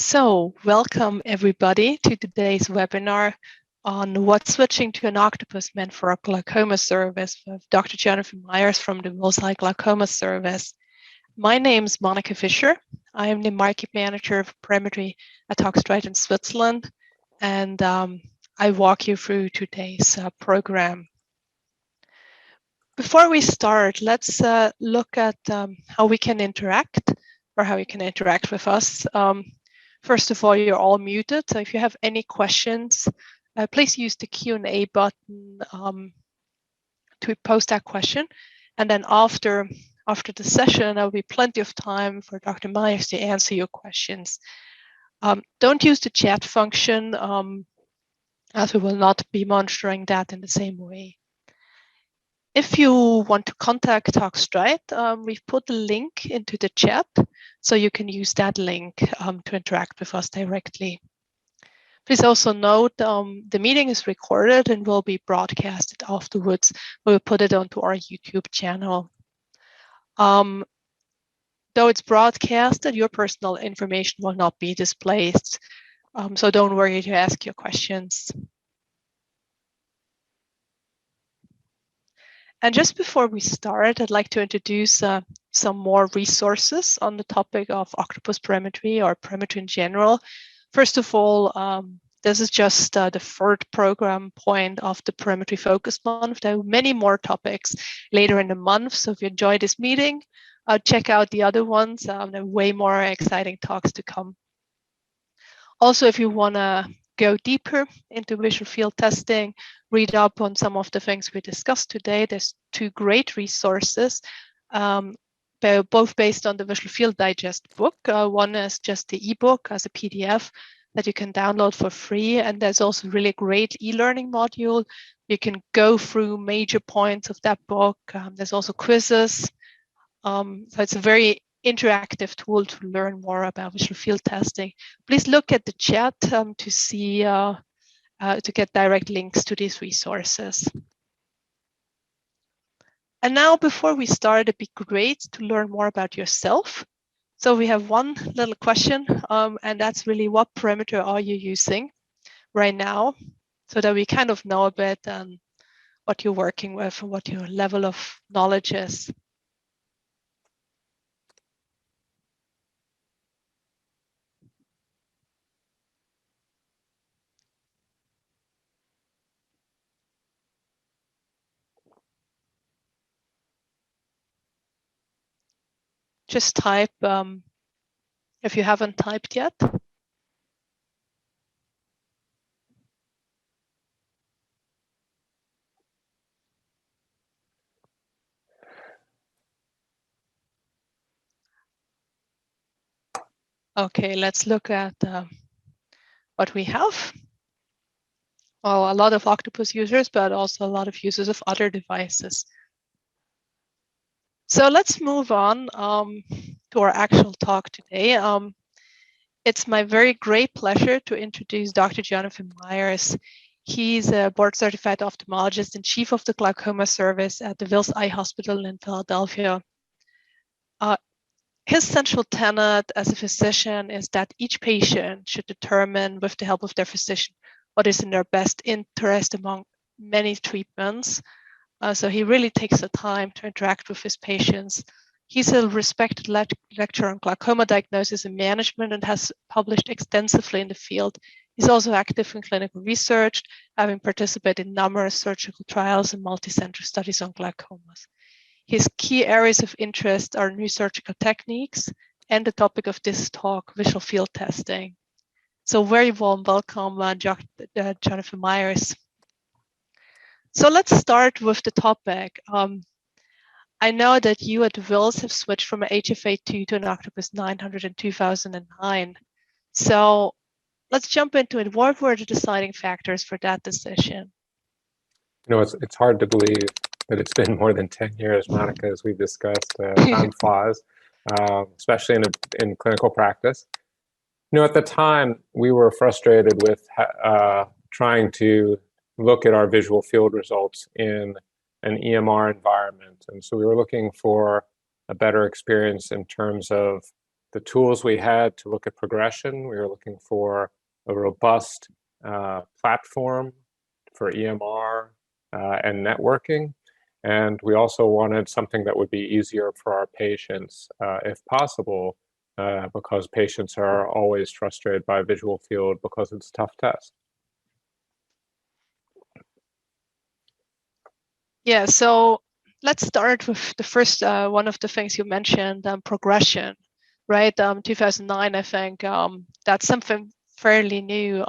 So, welcome everybody to today's webinar on what switching to an Octopus meant for our glaucoma service with Dr. Jennifer Myers from the Wills Eye Glaucoma Service. My name is Monika Fischer. I am the market manager of Perimetry at Haag-Streit in Switzerland, and I walk you through today's program. Before we start, let's look at how we can interact, or how you can interact with us. First of all, you're all muted, so if you have any questions, please use the Q&A button to post that question. And then after the session, there will be plenty of time for Dr. Myers to answer your questions. Don't use the chat function, as we will not be monitoring that in the same way. If you want to contact Haag-Streit, we've put a link into the chat, so you can use that link to interact with us directly. Please also note the meeting is recorded and will be broadcasted afterwards. We'll put it onto our YouTube channel. Though it's broadcasted, your personal information will not be displayed, so don't worry to ask your questions. And just before we start, I'd like to introduce some more resources on the topic of Octopus Perimetry or Perimetry in general. First of all, this is just the third program point of the Perimetry Focus Month. There are many more topics later in the month, so if you enjoy this meeting, check out the other ones. There are way more exciting talks to come. Also, if you want to go deeper into visual field testing, read up on some of the things we discussed today, there's two great resources, both based on the Visual Field Digest book. One is just the ebook as a PDF that you can download for free, and there's also a really great e-learning module. You can go through major points of that book. There's also quizzes. So it's a very interactive tool to learn more about visual field testing. Please look at the chat to see to get direct links to these resources. And now, before we start, it'd be great to learn more about yourself. So we have one little question, and that's really, what parameter are you using right now, so that we kind of know a bit what you're working with and what your level of knowledge is. Just type if you haven't typed yet. Okay, let's look at what we have. Well, a lot of Octopus users, but also a lot of users of other devices. So let's move on to our actual talk today. It's my very great pleasure to introduce Dr. Jennifer Myers. He's a board-certified ophthalmologist and chief of the glaucoma service at the Wills Eye Hospital in Philadelphia. His central tenet as a physician is that each patient should determine, with the help of their physician, what is in their best interest among many treatments. So he really takes the time to interact with his patients. He's a respected lecturer on glaucoma diagnosis and management and has published extensively in the field. He's also active in clinical research, having participated in numerous surgical trials and multi-center studies on glaucomas. His key areas of interest are new surgical techniques and the topic of this talk, visual field testing. So very warm welcome, Jennifer Myers. So let's start with the topic. I know that you at Wills have switched from an HFA2 to an Octopus 900 in 2009. So let's jump into it. What were the deciding factors for that decision? You know, it's hard to believe that it's been more than 10 years, Monika, as we discussed. Time flies, especially in clinical practice. You know, at the time, we were frustrated with trying to look at our visual field results in an EMR environment. And so we were looking for a better experience in terms of the tools we had to look at progression. We were looking for a robust platform for EMR and networking. And we also wanted something that would be easier for our patients, if possible, because patients are always frustrated by visual field because it's a tough test. Yeah, so let's start with the first one of the things you mentioned, progression, right? 2009, I think that's something fairly new.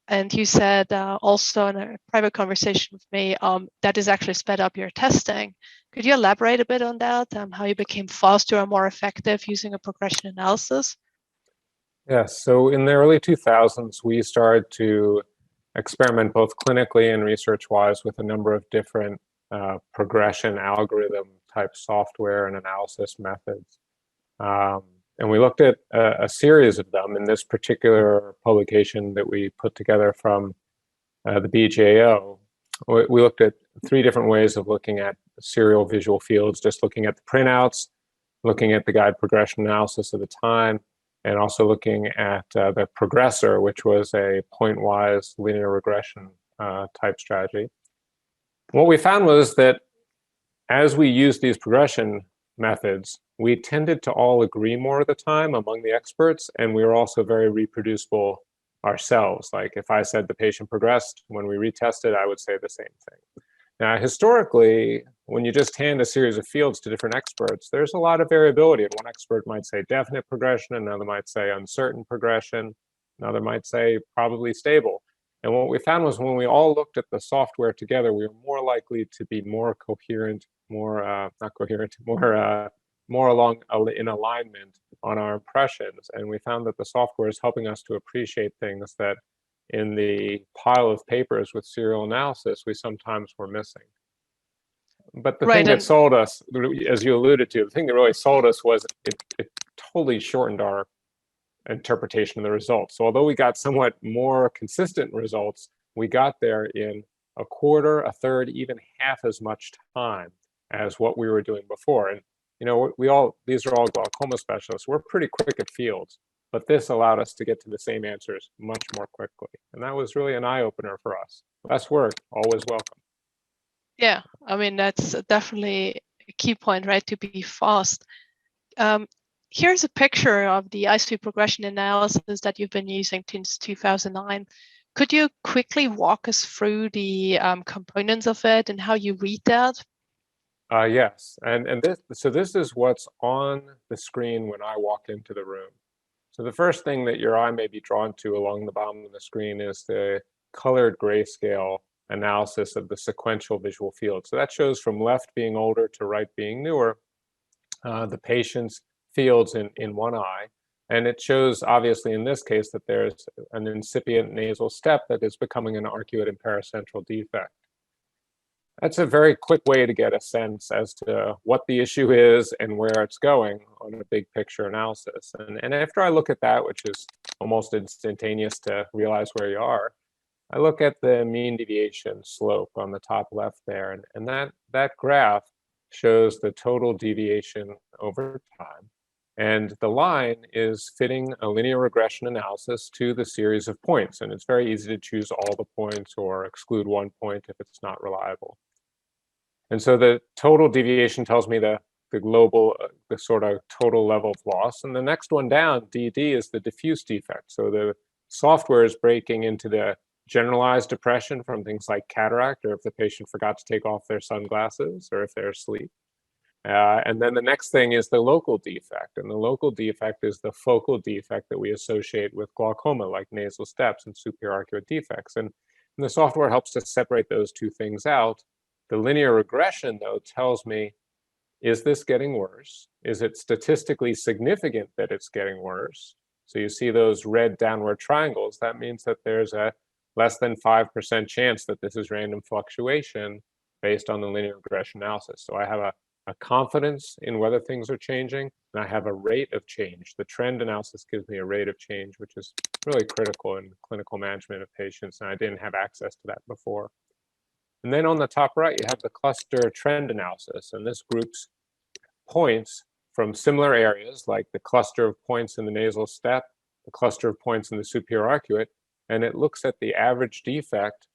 And you said also in a private conversation with me that is actually sped up your testing. Could you elaborate a bit on that, how you became faster and more effective using a progression analysis? Yes, so in the early 2000s, we started to experiment both clinically and research-wise with a number of different progression algorithm type software and analysis methods. And we looked at a series of them in this particular publication that we put together from the BJO. We looked at 3 different ways of looking at serial visual fields, just looking at the printouts, looking at the guide progression analysis of the time, and also looking at the progressor, which was a point-wise linear regression type strategy. What we found was that as we used these progression methods, we tended to all agree more of the time among the experts, and we were also very reproducible ourselves. Like if I said the patient progressed when we retested, I would say the same thing. Now, historically, when you just hand a series of fields to different experts, there's a lot of variability. And one expert might say definite progression, another might say uncertain progression, another might say probably stable. And what we found was when we all looked at the software together, we were more likely to be more coherent, more along in alignment on our impressions. And we found that the software is helping us to appreciate things that in the pile of papers with serial analysis, we sometimes were missing. But the thing that sold us, as you alluded to, the thing that really sold us was it totally shortened our interpretation of the results. So although we got somewhat more consistent results, we got there in a quarter, a third, even half as much time as what we were doing before. And you know, these are all glaucoma specialists. We're pretty quick at fields, but this allowed us to get to the same answers much more quickly. And that was really an eye-opener for us. Less work, always welcome. Yeah, I mean, that's definitely a key point, right? To be fast. Here's a picture of the EyeSuite progression analysis that you've been using since 2009. Could you quickly walk us through the components of it and how you read that? Yes, and this is what's on the screen when I walk into the room. So the first thing that your eye may be drawn to along the bottom of the screen is the colored grayscale analysis of the sequential visual field. So that shows from left being older to right being newer, the patient's fields in one eye. And it shows, obviously, in this case, that there's an incipient nasal step that is becoming an arcuate and paracentral defect. That's a very quick way to get a sense as to what the issue is and where it's going on a big picture analysis. And after I look at that, which is almost instantaneous to realize where you are, I look at the mean deviation slope on the top left there. And that graph shows the total deviation over time. And the line is fitting a linear regression analysis to the series of points. And it's very easy to choose all the points or exclude one point if it's not reliable. And so the total deviation tells me the global, the sort of total level of loss. And the next one down, DD, is the diffuse defect. So the software is breaking into the generalized depression from things like cataract, or if the patient forgot to take off their sunglasses, or if they're asleep. And then the next thing is the local defect. And the local defect is the focal defect that we associate with glaucoma, like nasal steps and superior arcuate defects. And the software helps to separate those two things out. The linear regression, though, tells me, is this getting worse? Is it statistically significant that it's getting worse? So you see those red downward triangles. That means that there's a less than 5% chance that this is random fluctuation based on the linear regression analysis. So I have a confidence in whether things are changing, and I have a rate of change. The trend analysis gives me a rate of change, which is really critical in clinical management of patients, and I didn't have access to that before. And then on the top right, you have the cluster trend analysis, and this groups points from similar areas, like the cluster of points in the nasal step, the cluster of points in the superior arcuate, and it looks at the average defect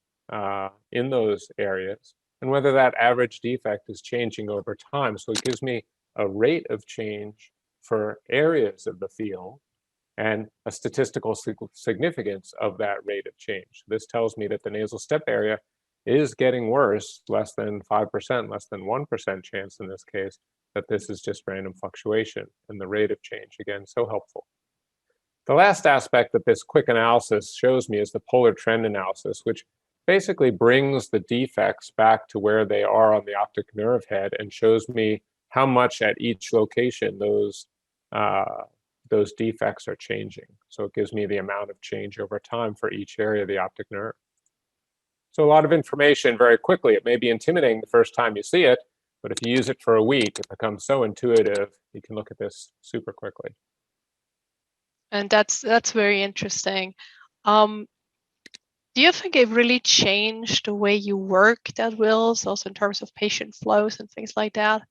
in those areas and whether that average defect is changing over time. So it gives me a rate of change for areas of the field and a statistical significance of that rate of change. This tells me that the nasal step area is getting worse, less than 5%, less than 1% chance in this case, that this is just random fluctuation, and the rate of change, again, so helpful. The last aspect that this quick analysis shows me is the polar trend analysis, which basically brings the defects back to where they are on the optic nerve head and shows me how much at each location those defects are changing. So it gives me the amount of change over time for each area of the optic nerve. So a lot of information very quickly. It may be intimidating the first time you see it, but if you use it for a week, it becomes so intuitive, you can look at this super quickly. And that's very interesting. Do you think it really changed the way you worked at Wills, also in terms of patient flows and things like that?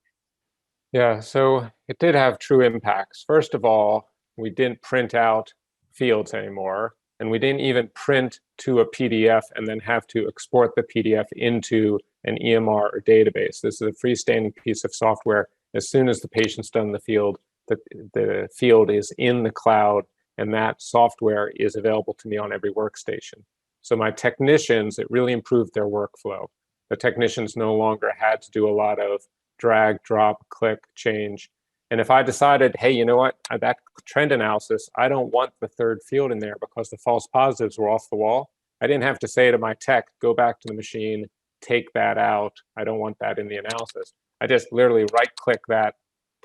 Yeah, so it did have true impacts. First of all, we didn't print out fields anymore, and we didn't even print to a PDF and then have to export the PDF into an EMR or database. This is a freestanding piece of software. As soon as the patient's done the field, the field is in the cloud, and that software is available to me on every workstation. So my technicians, it really improved their workflow. The technicians no longer had to do a lot of drag, drop, click, change. And if I decided, hey, you know what, that trend analysis, I don't want the third field in there because the false positives were off the wall, I didn't have to say to my tech, go back to the machine, take that out. I don't want that in the analysis. I just literally right-click that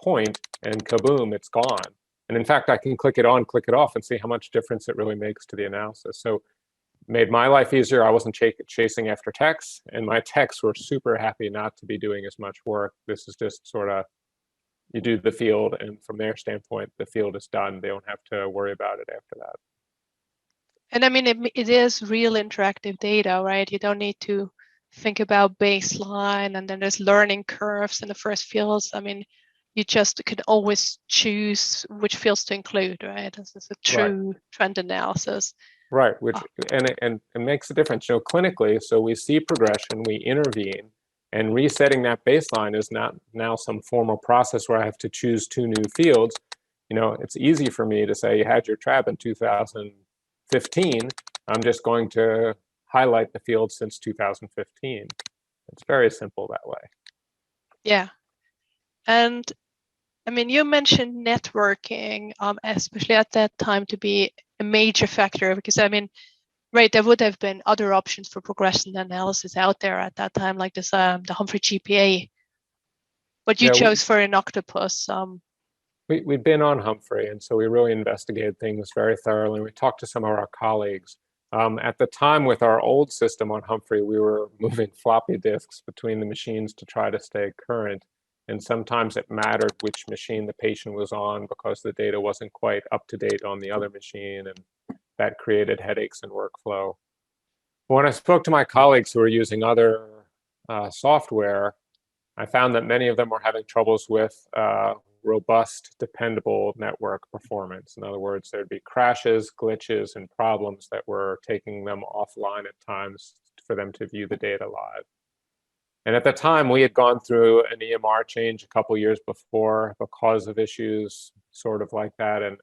point and kaboom, it's gone. And in fact, I can click it on, click it off, and see how much difference it really makes to the analysis. So made my life easier. I wasn't chasing after techs, and my techs were super happy not to be doing as much work. This is just sort of, you do the field, and from their standpoint, the field is done. They don't have to worry about it after that. And I mean, it is real interactive data, right? You don't need to think about baseline, and then there's learning curves in the first fields. I mean, you just could always choose which fields to include, right? This is a true trend analysis. Right, which and it makes a difference, clinically. So we see progression, we intervene, and resetting that baseline is not now some formal process where I have to choose two new fields. It's easy for me to say you had your trap in 2015. I'm just going to highlight the field since 2015. It's very simple that way. Yeah, and I mean, you mentioned networking, especially at that time, to be a major factor, because I mean, right, there would have been other options for progression analysis out there at that time, like this, the Humphrey GPA. But you chose for an Octopus. We'd been on Humphrey, and so we really investigated things very thoroughly. We talked to some of our colleagues. At the time, with our old system on Humphrey, we were moving floppy disks between the machines to try to stay current. And sometimes it mattered which machine the patient was on because the data wasn't quite up to date on the other machine, and that created headaches in workflow. When I spoke to my colleagues who were using other software, I found that many of them were having troubles with robust, dependable network performance. In other words, there'd be crashes, glitches, and problems that were taking them offline at times for them to view the data live. And at the time, we had gone through an EMR change a couple years before because of issues sort of like that. And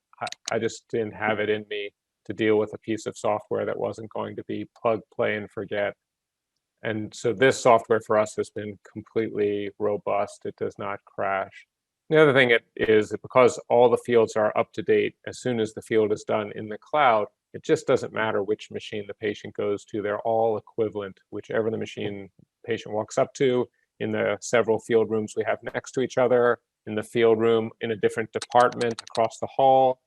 I just didn't have it in me to deal with a piece of software that wasn't going to be plug, play, and forget. And so this software for us has been completely robust. It does not crash. The other thing is that because all the fields are up to date, as soon as the field is done in the cloud, it just doesn't matter which machine the patient goes to. They're all equivalent, whichever the machine patient walks up to, in the several field rooms we have next to each other, in the field room in a different department across the hall,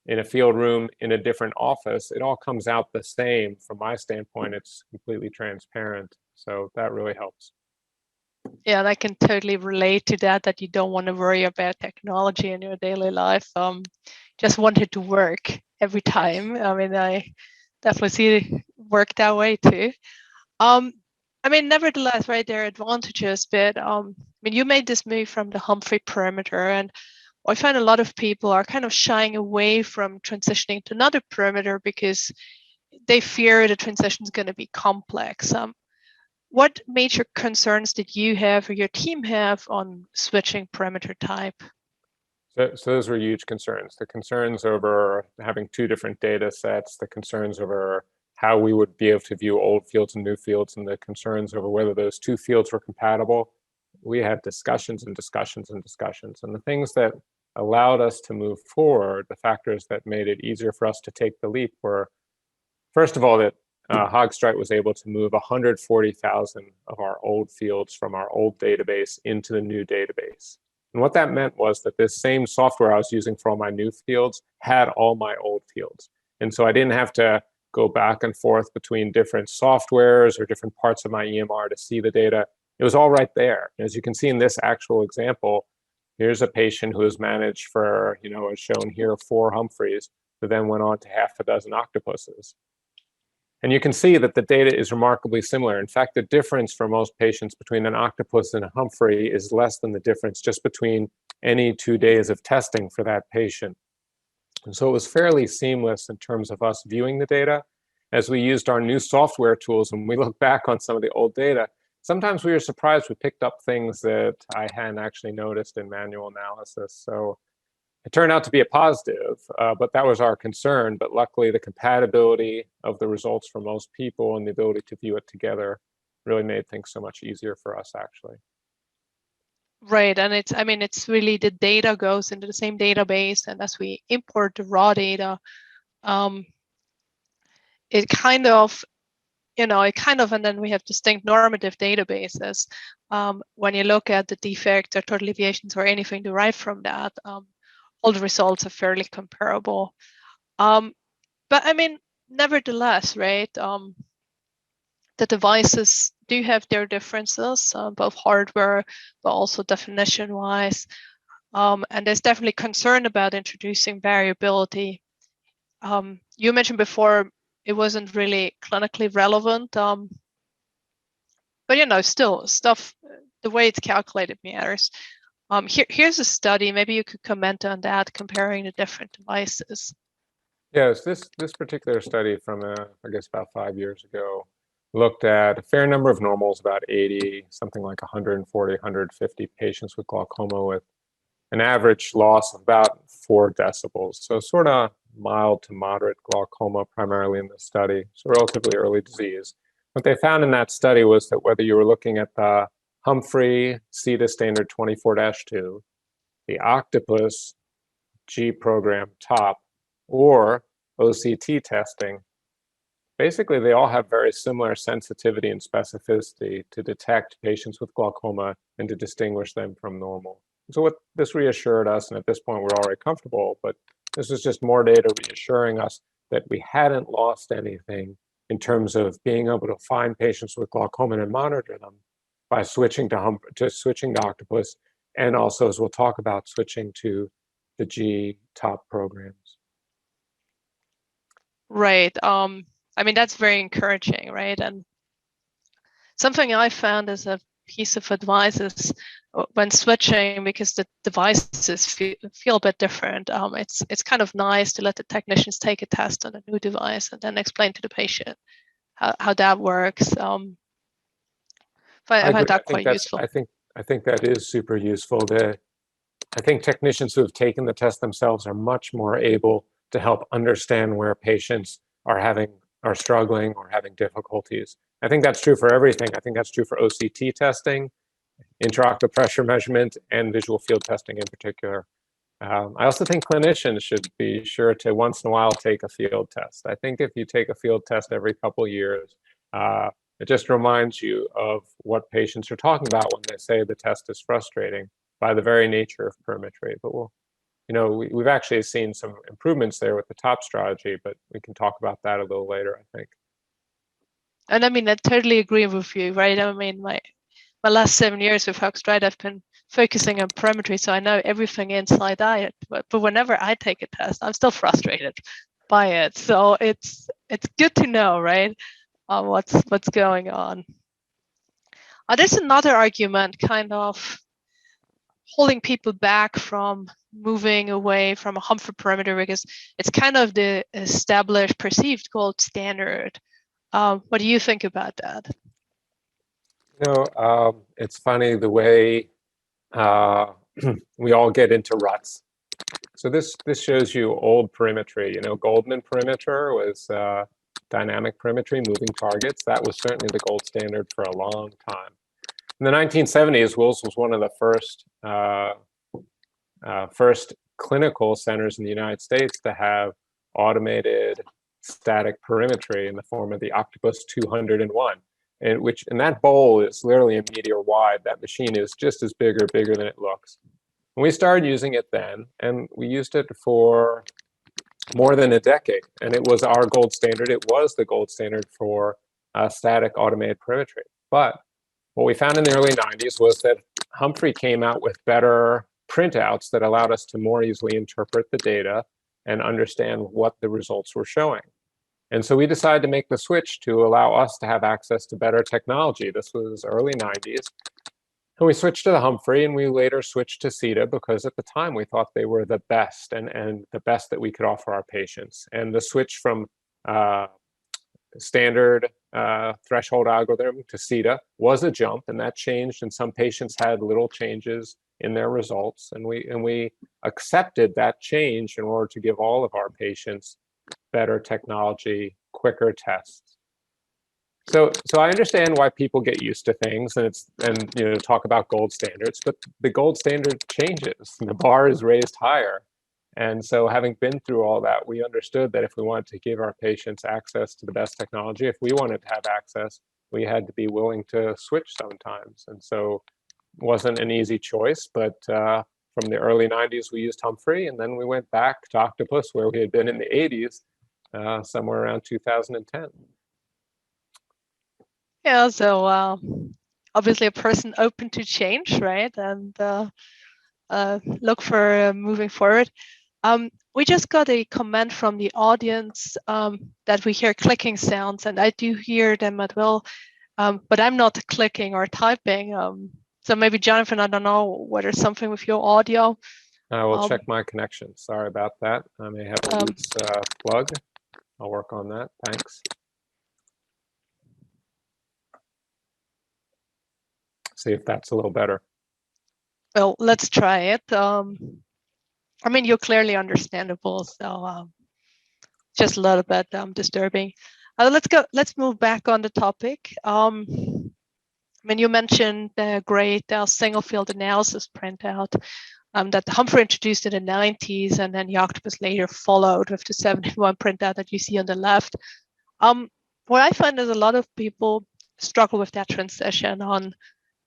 in a field room in a different office. It all comes out the same. From my standpoint, it's completely transparent. So that really helps. Yeah, and I can totally relate to that you don't want to worry about technology in your daily life. Just want it to work every time. I mean, I definitely see it work that way too. I mean, nevertheless, right, there are advantages, but I mean, you made this move from the Humphrey perimeter, and I find a lot of people are kind of shying away from transitioning to another perimeter because they fear the transition is going to be complex. What major concerns did you have or your team have on switching perimeter type? So those were huge concerns. The concerns over having two different data sets, the concerns over how we would be able to view old fields and new fields, and the concerns over whether those two fields were compatible. We had discussions and discussions and discussions. And the things that allowed us to move forward, the factors that made it easier for us to take the leap were, first of all, that Haag-Streit was able to move 140,000 of our old fields from our old database into the new database. And what that meant was that this same software I was using for all my new fields had all my old fields. And so I didn't have to go back and forth between different softwares or different parts of my EMR to see the data. It was all right there. As you can see in this actual example, here's a patient who was managed for, as shown here, 4 Humphreys, who then went on to half a dozen Octopuses. And you can see that the data is remarkably similar. In fact, the difference for most patients between an Octopus and a Humphrey is less than the difference just between any 2 days of testing for that patient. And so it was fairly seamless in terms of us viewing the data. As we used our new software tools and we look back on some of the old data, sometimes we were surprised we picked up things that I hadn't actually noticed in manual analysis. So it turned out to be a positive, but that was our concern. But luckily, the compatibility of the results for most people and the ability to view it together really made things so much easier for us, actually. Right, and it's really the data goes into the same database, and as we import the raw data, it kind of, and then we have distinct normative databases. When you look at the defects or total deviations or anything derived from that, all the results are fairly comparable. But nevertheless, right, the devices do have their differences, both hardware, but also definition-wise. And there's definitely concern about introducing variability. You mentioned before it wasn't really clinically relevant, but still stuff, the way it's calculated matters. Here's a study, maybe you could comment on that, comparing the different devices. Yes, this particular study from, I guess, about 5 years ago, looked at a fair number of normals, about 80, something like 140, 150 patients with glaucoma with an average loss of about 4 decibels. So sort of mild to moderate glaucoma primarily in the study, so relatively early disease. What they found in that study was that whether you were looking at the Humphrey CETA standard 24-2, the Octopus G program top, or OCT testing, basically they all have very similar sensitivity and specificity to detect patients with glaucoma and to distinguish them from normal. So what this reassured us, and at this point we're already comfortable, but this is just more data reassuring us that we hadn't lost anything in terms of being able to find patients with glaucoma and monitor them by switching to Octopus, and also, as we'll talk about, switching to the G top programs. Right. That's very encouraging, right? And something I found as a piece of advice is when switching, because the devices feel a bit different, it's kind of nice to let the technicians take a test on a new device and then explain to the patient how that works. I find that quite useful. I think that is super useful. I think technicians who have taken the test themselves are much more able to help understand where patients are struggling or having difficulties. I think that's true for everything. I think that's true for OCT testing, intraocular pressure measurement, and visual field testing in particular. I also think clinicians should be sure to once in a while take a field test. I think if you take a field test every couple of years, it just reminds you of what patients are talking about when they say the test is frustrating by the very nature of perimetry. But we've actually seen some improvements there with the top strategy, but we can talk about that a little later, I think. And I totally agree with you, right? My last 7 years with Haag-Streit, I've been focusing on perimetry, so I know everything inside out. But whenever I take a test, I'm still frustrated by it. So it's good to know, right? What's going on. There's another argument, kind of holding people back from moving away from a Humphrey perimeter, because it's kind of the established, perceived gold standard. What do you think about that? It's funny the way we all get into ruts. So this shows you old perimetry. Goldman perimeter was dynamic perimetry, moving targets. That was certainly the gold standard for a long time. In the 1970s, Wills was one of the first clinical centers in the United States to have automated static perimetry in the form of the Octopus 201. And that bowl is literally a meteor wide. That machine is just as bigger than it looks. And we started using it then, and we used it for more than a decade. And it was our gold standard. It was the gold standard for static automated perimetry. But what we found in the early 90s was that Humphrey came out with better printouts that allowed us to more easily interpret the data and understand what the results were showing. And so we decided to make the switch to allow us to have access to better technology. This was early 90s. And we switched to the Humphrey, and we later switched to CETA because at the time we thought they were the best and the best that we could offer our patients. And the switch from standard threshold algorithm to CETA was a jump, and that changed, and some patients had little changes in their results, and we accepted that change in order to give all of our patients better technology, quicker tests. So I understand why people get used to things and talk about gold standards, but the gold standard changes. The bar is raised higher. And so having been through all that, we understood that if we wanted to give our patients access to the best technology, if we wanted to have access, we had to be willing to switch sometimes. And so it wasn't an easy choice, but from the early 90s, we used Humphrey, and then we went back to Octopus, where we had been in the 80s, somewhere around 2010. Yeah, so obviously a person open to change, right? And look for moving forward. We just got a comment from the audience that we hear clicking sounds, and I do hear them as well, but I'm not clicking or typing. So maybe Jonathan, I don't know whether something with your audio. I will check my connection. Sorry about that. I may have a loose plug. I'll work on that. Thanks. See if that's a little better. Well, let's try it. I mean, you're clearly understandable, so just a little bit disturbing. Let's move back on the topic. I mean, you mentioned the great single field analysis printout that Humphrey introduced in the 90s, and then the Octopus later followed with the 71 printout that you see on the left. What I find is a lot of people struggle with that transition on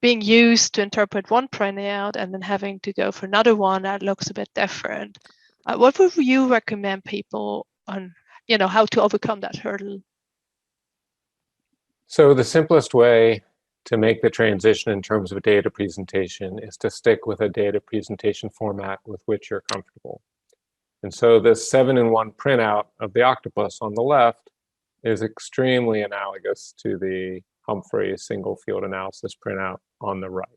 being used to interpret one printout and then having to go for another one that looks a bit different. What would you recommend people on, how to overcome that hurdle? So the simplest way to make the transition in terms of data presentation is to stick with a data presentation format with which you're comfortable. And so this 7-in-1 printout of the Octopus on the left is extremely analogous to the Humphrey single field analysis printout on the right.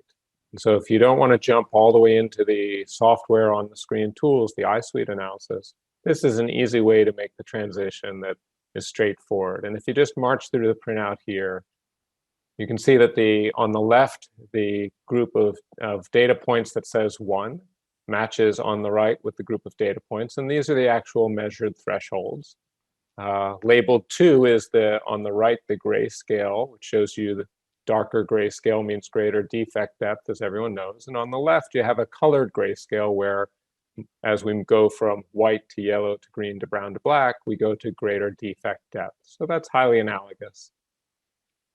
And so if you don't want to jump all the way into the software on the screen tools, the EyeSuite analysis, this is an easy way to make the transition that is straightforward. And if you just march through the printout here, you can see that on the left, the group of data points that says 1 matches on the right with the group of data points. And these are the actual measured thresholds. Labeled 2 is on the right, the gray scale, which shows you the darker gray scale means greater defect depth, as everyone knows. And on the left, you have a colored gray scale where, as we go from white to yellow to green to brown to black, we go to greater defect depth. So that's highly analogous.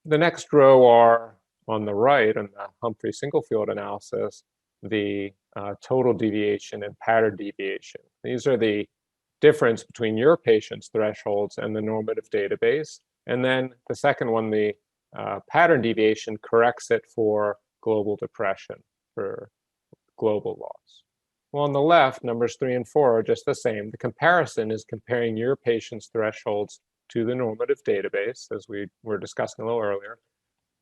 The next row are on the right in the Humphrey single field analysis, the total deviation and pattern deviation. These are the difference between your patient's thresholds and the normative database. And then the second one, the pattern deviation, corrects it for global depression, for global loss. Well, on the left, numbers 3 and 4 are just the same. The comparison is comparing your patient's thresholds to the normative database, as we were discussing a little earlier.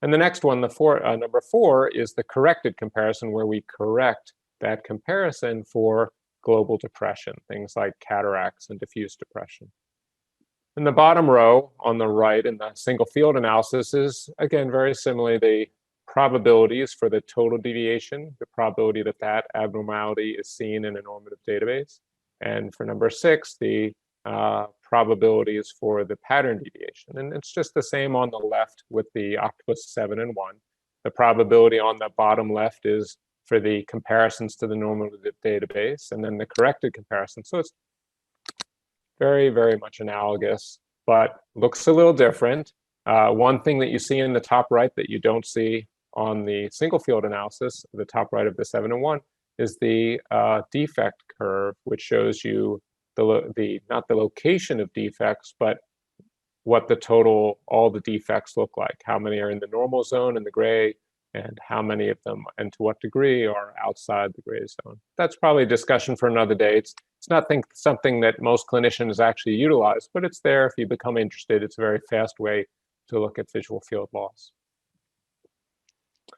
And the next one, number 4, is the corrected comparison, where we correct that comparison for global depression, things like cataracts and diffuse depression. In the bottom row on the right in the single field analysis is, again, very similarly, the probabilities for the total deviation, the probability that that abnormality is seen in a normative database. And for number 6, the probabilities for the pattern deviation. And it's just the same on the left with the Octopus 7 and 1. The probability on the bottom left is for the comparisons to the normative database, and then the corrected comparison. So it's very, very much analogous, but looks a little different. One thing that you see in the top right that you don't see on the single field analysis, the top right of the 7 and 1, is the defect curve, which shows you not the location of defects, but what the total, all the defects look like. How many are in the normal zone in the gray, and how many of them and to what degree are outside the gray zone. That's probably a discussion for another day. It's not something that most clinicians actually utilize, but it's there if you become interested. It's a very fast way to look at visual field loss.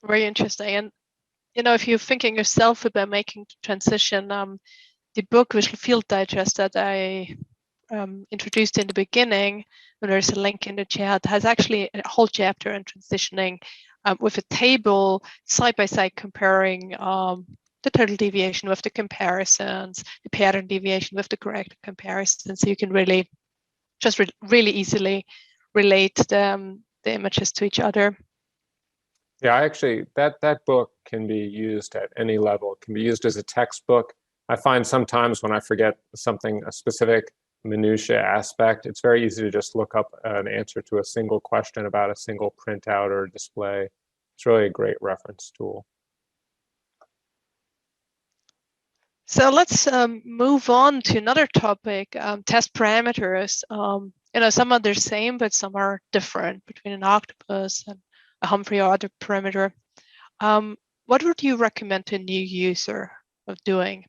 Very interesting. And if you're thinking yourself about making the transition, the book Visual Field Digest that I introduced in the beginning, and there's a link in the chat, has actually a whole chapter on transitioning with a table side-by-side comparing the total deviation with the comparisons, the pattern deviation with the corrected comparisons. So you can really just really easily relate the images to each other. Yeah, actually, that book can be used at any level. It can be used as a textbook. I find sometimes when I forget something, a specific minutia aspect, it's very easy to just look up an answer to a single question about a single printout or display. It's really a great reference tool. So let's move on to another topic, test parameters. Some are the same, but some are different between an Octopus and a Humphrey or other parameter. What would you recommend to a new user of doing?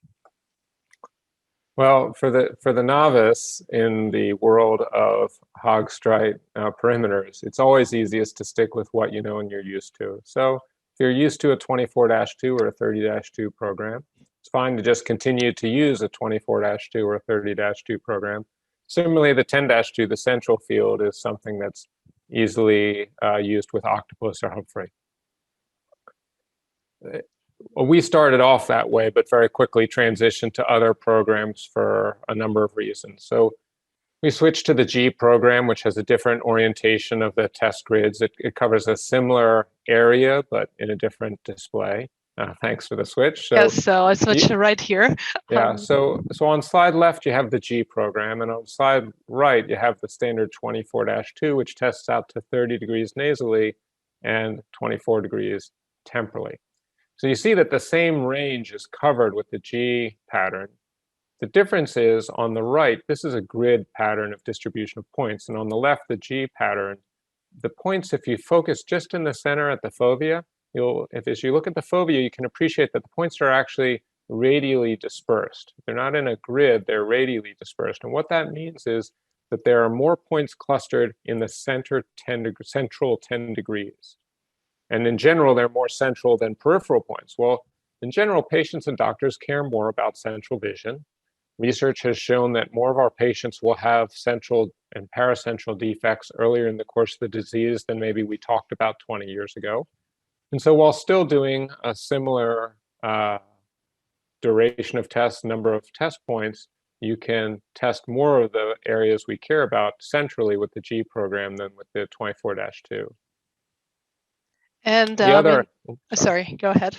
Well, for the novice in the world of Haag-Streit perimeters, it's always easiest to stick with what you know and you're used to. So if you're used to a 24-2 or a 30-2 program, it's fine to just continue to use a 24-2 or a 30-2 program. Similarly, the 10-2, the central field, is something that's easily used with Octopus or Humphrey. We started off that way, but very quickly transitioned to other programs for a number of reasons. So we switched to the G program, which has a different orientation of the test grids. It covers a similar area, but in a different display. Thanks for the switch. Yes, so I switched right here. Yeah, so on slide left, you have the G program, and on slide right, you have the standard 24-2, which tests out to 30 degrees nasally and 24 degrees temporally. So you see that the same range is covered with the G pattern. The difference is on the right, this is a grid pattern of distribution of points, and on the left, the G pattern, the points, if you focus just in the center at the fovea, as you look at the fovea, you can appreciate that the points are actually radially dispersed. They're not in a grid, they're radially dispersed. And what that means is that there are more points clustered in the central 10 degrees. And in general, they're more central than peripheral points. Well, in general, patients and doctors care more about central vision. Research has shown that more of our patients will have central and paracentral defects earlier in the course of the disease than maybe we talked about 20 years ago. And so while still doing a similar duration of tests, number of test points, you can test more of the areas we care about centrally with the G program than with the 24-2. And sorry, go ahead.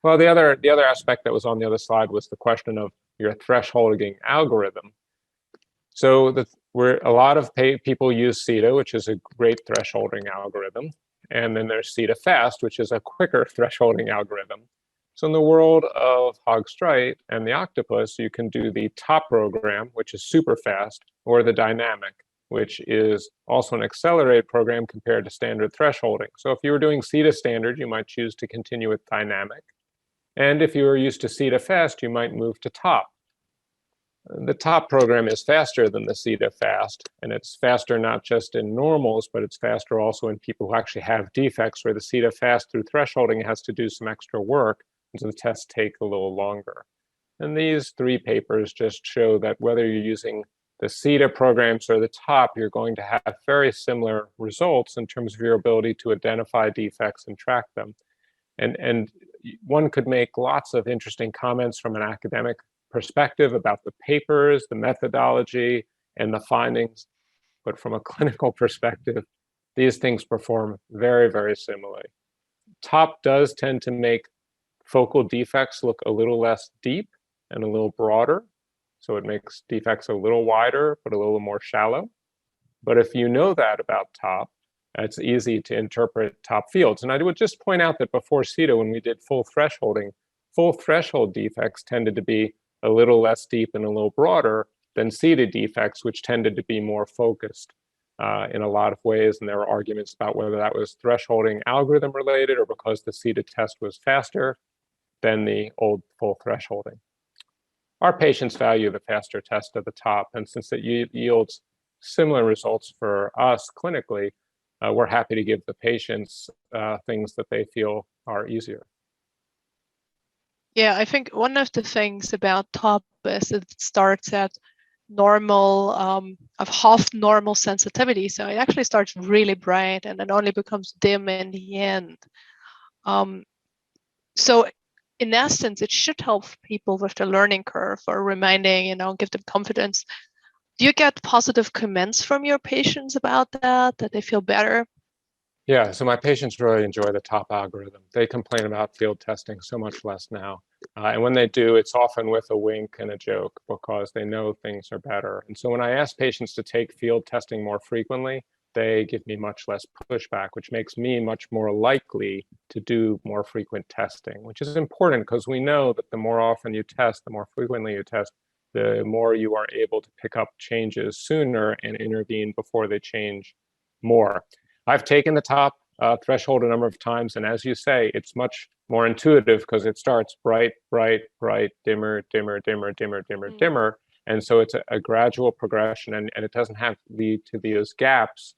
Well, the other aspect that was on the other slide was the question of your thresholding algorithm. So a lot of people use CETA, which is a great thresholding algorithm. And then there's CETA Fast, which is a quicker thresholding algorithm. So in the world of Haag-Streit and the Octopus, you can do the top program, which is super fast, or the dynamic, which is also an accelerated program compared to standard thresholding. So if you were doing CETA standard, you might choose to continue with dynamic. And if you were used to CETA Fast, you might move to top. The top program is faster than the CETA Fast, and it's faster not just in normals, but it's faster also in people who actually have defects, where the CETA Fast through thresholding has to do some extra work, and so the tests take a little longer. And these 3 papers just show that whether you're using the CETA programs or the top, you're going to have very similar results in terms of your ability to identify defects and track them. And one could make lots of interesting comments from an academic perspective about the papers, the methodology, and the findings. But from a clinical perspective, these things perform very, very similarly. Top does tend to make focal defects look a little less deep and a little broader. So it makes defects a little wider, but a little more shallow. But if you know that about top, it's easy to interpret top fields. And I would just point out that before CETA, when we did full thresholding, full threshold defects tended to be a little less deep and a little broader than CETA defects, which tended to be more focused in a lot of ways. And there were arguments about whether that was thresholding algorithm related or because the CETA test was faster than the old full thresholding. Our patients value the faster test at the top, and since it yields similar results for us clinically, we're happy to give the patients things that they feel are easier. Yeah, I think one of the things about top is it starts at normal, of half normal sensitivity. So it actually starts really bright and then only becomes dim in the end. So in essence, it should help people with the learning curve or reminding, give them confidence. Do you get positive comments from your patients about that they feel better? Yeah, so my patients really enjoy the top algorithm. They complain about field testing so much less now. And when they do, it's often with a wink and a joke because they know things are better. And so when I ask patients to take field testing more frequently, they give me much less pushback, which makes me much more likely to do more frequent testing, which is important because we know that the more often you test, the more frequently you test, the more you are able to pick up changes sooner and intervene before they change more. I've taken the top threshold a number of times, and as you say, it's much more intuitive because it starts bright, bright, bright, dimmer, dimmer, dimmer, dimmer, dimmer, dimmer. And so it's a gradual progression, and it doesn't have to lead to those gaps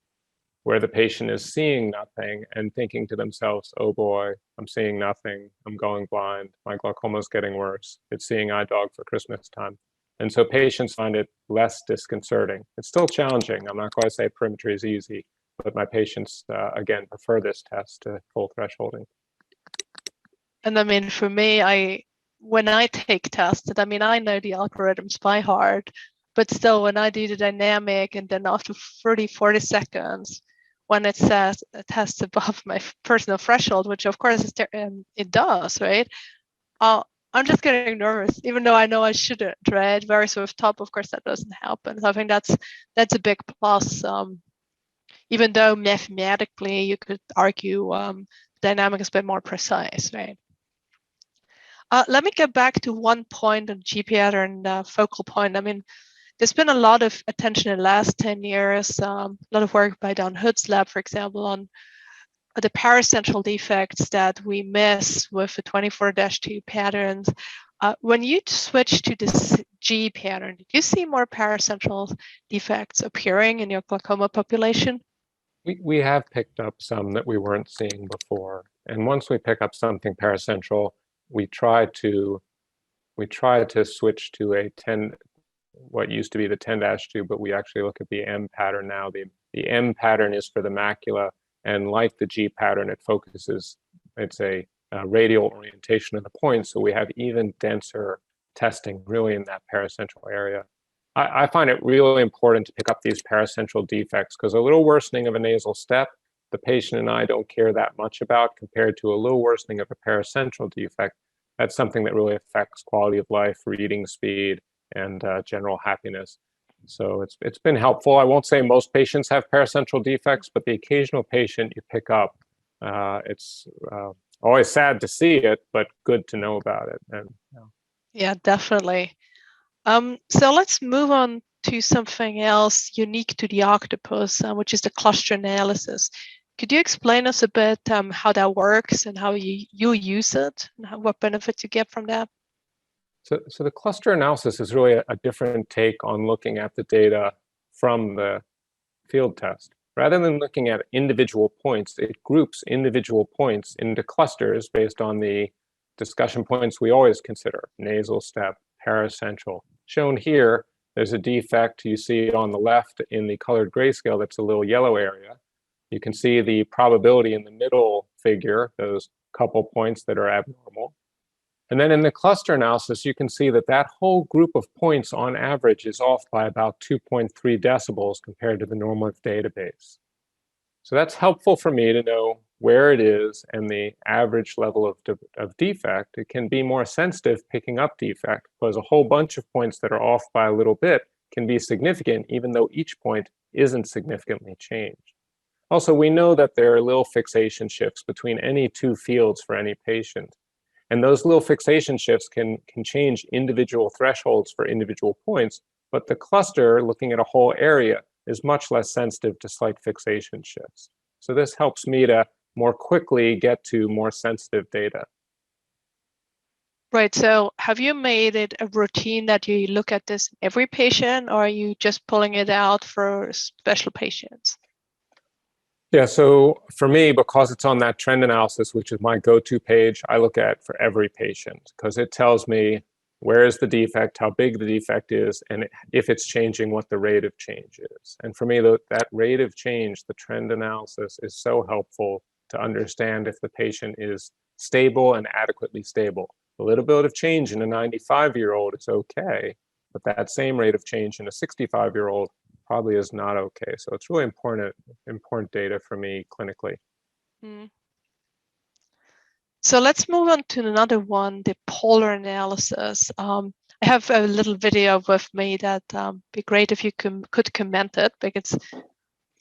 where the patient is seeing nothing and thinking to themselves, oh boy, I'm seeing nothing, I'm going blind, my glaucoma is getting worse, it's seeing eye dog for Christmas time. And so patients find it less disconcerting. It's still challenging. I'm not going to say perimetry is easy, but my patients, again, prefer this test to full thresholding. And I mean, for me, when I take tests, I mean, I know the algorithms by heart, but still when I do the dynamic and then after 30, 40 seconds, when it says a test above my personal threshold, which of course it does, right? I'm just getting nervous, even though I know I shouldn't, right? Whereas with top, of course, that doesn't happen. So I think that's a big plus. Even though mathematically you could argue dynamic is a bit more precise, right? Let me get back to one point on G pattern focal point. I mean, there's been a lot of attention in the last 10 years, a lot of work by Don Hood's lab, for example, on the paracentral defects that we miss with the 24-2 patterns. When you switch to this G pattern, did you see more paracentral defects appearing in your glaucoma population? We have picked up some that we weren't seeing before. And once we pick up something paracentral, we try to switch to a 10, what used to be the 10-2, but we actually look at the M pattern now. The M pattern is for the macula, and like the G pattern, it focuses, it's a radial orientation of the point, so we have even denser testing really in that paracentral area. I find it really important to pick up these paracentral defects because a little worsening of a nasal step, the patient and I don't care that much about compared to a little worsening of a paracentral defect. That's something that really affects quality of life, reading speed, and general happiness. So it's been helpful. I won't say most patients have paracentral defects, but the occasional patient you pick up, it's always sad to see it, but good to know about it. And yeah, definitely. So let's move on to something else unique to the Octopus, which is the cluster analysis. Could you explain us a bit how that works and how you use it and what benefits you get from that? So the cluster analysis is really a different take on looking at the data from the field test. Rather than looking at individual points, it groups individual points into clusters based on the discussion points we always consider: nasal step, paracentral. Shown here, there's a defect you see on the left in the colored grayscale that's a little yellow area. You can see the probability in the middle figure, those couple points that are abnormal. And then in the cluster analysis, you can see that that whole group of points on average is off by about 2.3 decibels compared to the normative database. So that's helpful for me to know where it is and the average level of defect. It can be more sensitive picking up defect because a whole bunch of points that are off by a little bit can be significant, even though each point isn't significantly changed. Also, we know that there are little fixation shifts between any two fields for any patient. And those little fixation shifts can change individual thresholds for individual points, but the cluster, looking at a whole area, is much less sensitive to slight fixation shifts. So this helps me to more quickly get to more sensitive data. Right, so have you made it a routine that you look at this every patient, or are you just pulling it out for special patients? Yeah, so for me, because it's on that trend analysis, which is my go-to page, I look at for every patient because it tells me where is the defect, how big the defect is, and if it's changing, what the rate of change is. And for me, that rate of change, the trend analysis, is so helpful to understand if the patient is stable and adequately stable. A little bit of change in a 95-year-old is okay, but that same rate of change in a 65-year-old probably is not okay. So it's really important data for me clinically. Mm. So let's move on to another one, the polar analysis. I have a little video with me that be great if you could comment it, because it's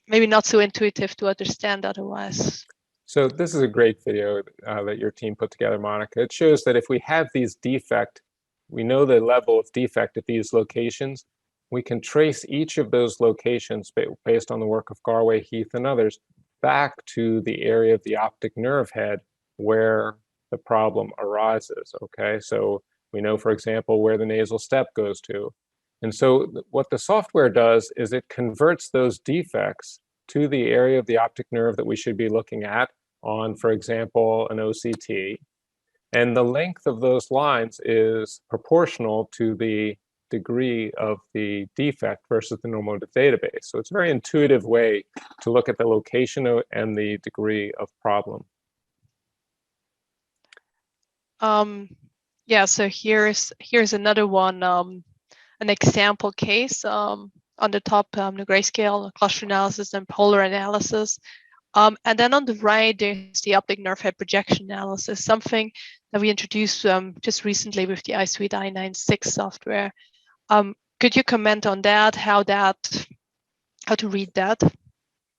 maybe not so intuitive to understand otherwise. So this is a great video that your team put together, Monika. It shows that if we have these defects, we know the level of defect at these locations. We can trace each of those locations based on the work of Garway, Heath, and others back to the area of the optic nerve head where the problem arises, okay? So we know, for example, where the nasal step goes to. And so what the software does is it converts those defects to the area of the optic nerve that we should be looking at on, for example, an OCT. And the length of those lines is proportional to the degree of the defect versus the normative database. So it's a very intuitive way to look at the location and the degree of problem. Yeah, so here's another one, an example case on the top, the grayscale, cluster analysis, and polar analysis. And then on the right, there's the optic nerve head projection analysis, something that we introduced just recently with the EyeSuite i96 software. Could you comment on that, how to read that?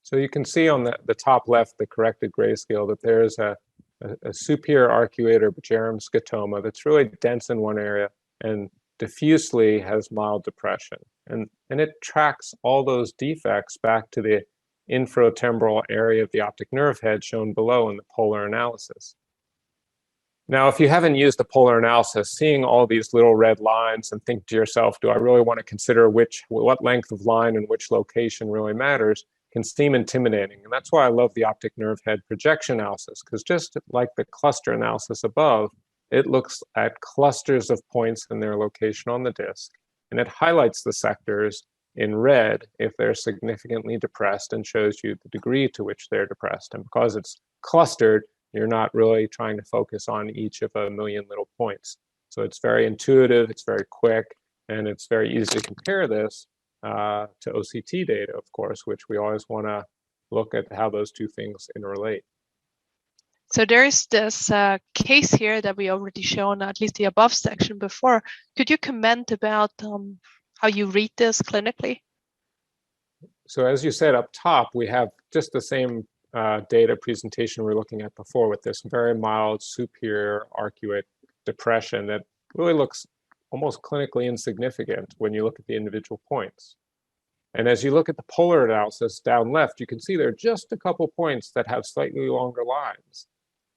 So you can see on the top left, the corrected grayscale, that there's a superior arcuator Bjerrum scotoma that's really dense in one area and diffusely has mild depression. And it tracks all those defects back to the infratemporal area of the optic nerve head shown below in the polar analysis. Now, if you haven't used the polar analysis, seeing all these little red lines and think to yourself, do I really want to consider what length of line and which location really matters, can seem intimidating. And that's why I love the optic nerve head projection analysis, because just like the cluster analysis above, it looks at clusters of points and their location on the disc, and it highlights the sectors in red if they're significantly depressed and shows you the degree to which they're depressed. And because it's clustered, you're not really trying to focus on each of a million little points. So it's very intuitive, it's very quick, and it's very easy to compare this to OCT data, of course, which we always want to look at how those two things interrelate. So there is this case here that we already shown, at least the above section before. Could you comment about how you read this clinically? So as you said up top, we have just the same data presentation we were looking at before with this very mild superior arcuate depression that really looks almost clinically insignificant when you look at the individual points. And as you look at the polar analysis down left, you can see there are just a couple points that have slightly longer lines.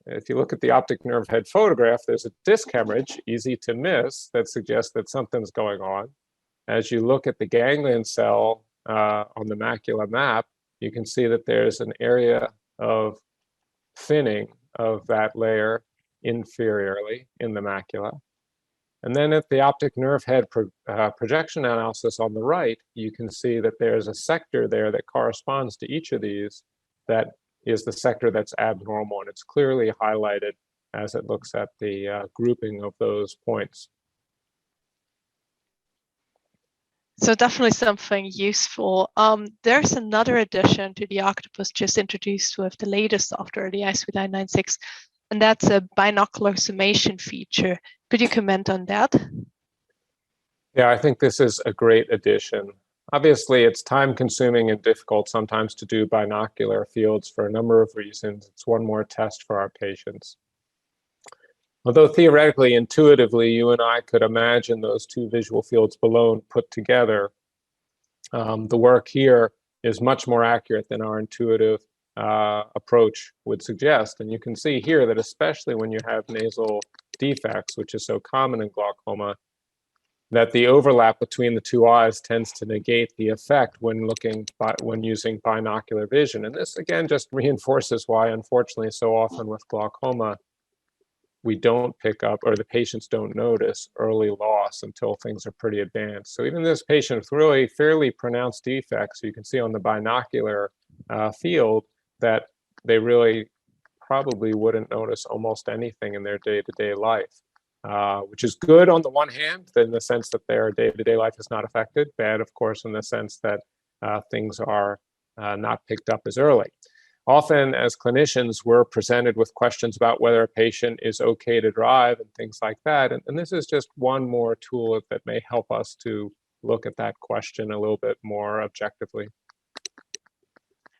If you look at the optic nerve head photograph, there's a disc hemorrhage, easy to miss, that suggests that something's going on. As you look at the ganglion cell on the macula map, you can see that there's an area of thinning of that layer inferiorly in the macula. And then at the optic nerve head projection analysis on the right, you can see that there's a sector there that corresponds to each of these that is the sector that's abnormal, and it's clearly highlighted as it looks at the grouping of those points. So definitely something useful. There's another addition to the Octopus just introduced with the latest software, the EyeSuite i96, and that's a binocular summation feature. Could you comment on that? Yeah, I think this is a great addition. Obviously, it's time-consuming and difficult sometimes to do binocular fields for a number of reasons. It's one more test for our patients. Although theoretically, intuitively, you and I could imagine those two visual fields below put together, the work here is much more accurate than our intuitive approach would suggest. And you can see here that especially when you have nasal defects, which is so common in glaucoma, that the overlap between the two eyes tends to negate the effect when using binocular vision. And this again just reinforces why, unfortunately, so often with glaucoma, we don't pick up, or the patients don't notice early loss until things are pretty advanced. So even this patient with really fairly pronounced defects, you can see on the binocular field that they really probably wouldn't notice almost anything in their day-to-day life. Which is good on the one hand, in the sense that their day-to-day life is not affected. Bad, of course, in the sense that things are not picked up as early. Often, as clinicians, we're presented with questions about whether a patient is okay to drive and things like that. And this is just one more tool that may help us to look at that question a little bit more objectively.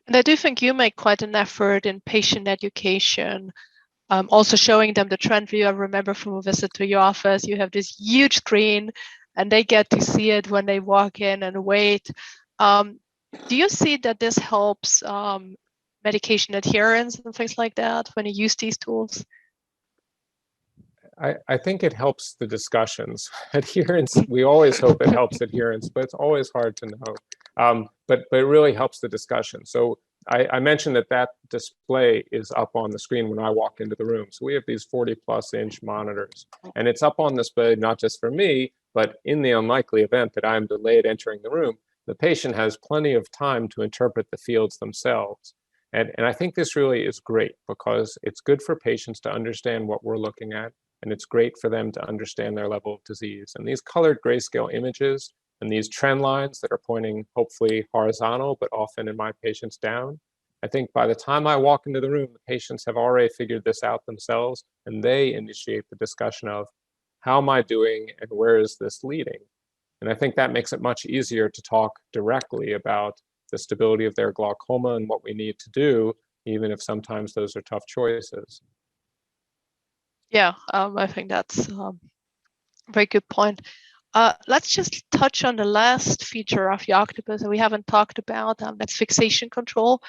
And I do think you make quite an effort in patient education. Also showing them the trend view. I remember from a visit to your office, you have this huge screen and they get to see it when they walk in and wait. Do you see that this helps medication adherence and things like that when you use these tools? I think it helps the discussions. Adherence, we always hope it helps adherence, but it's always hard to know. But it really helps the discussion. So I mentioned that display is up on the screen when I walk into the room. So we have these 40+ inch monitors, and it's up on display not just for me, but in the unlikely event that I'm delayed entering the room, the patient has plenty of time to interpret the fields themselves. And I think this really is great because it's good for patients to understand what we're looking at, and it's great for them to understand their level of disease. And these colored grayscale images and these trend lines that are pointing hopefully horizontal, but often in my patients down, I think by the time I walk into the room, the patients have already figured this out themselves, and they initiate the discussion of how am I doing and where is this leading? And I think that makes it much easier to talk directly about the stability of their glaucoma and what we need to do, even if sometimes those are tough choices. Yeah, I think that's a very good point. Let's just touch on the last feature of the Octopus that we haven't talked about. That's fixation control.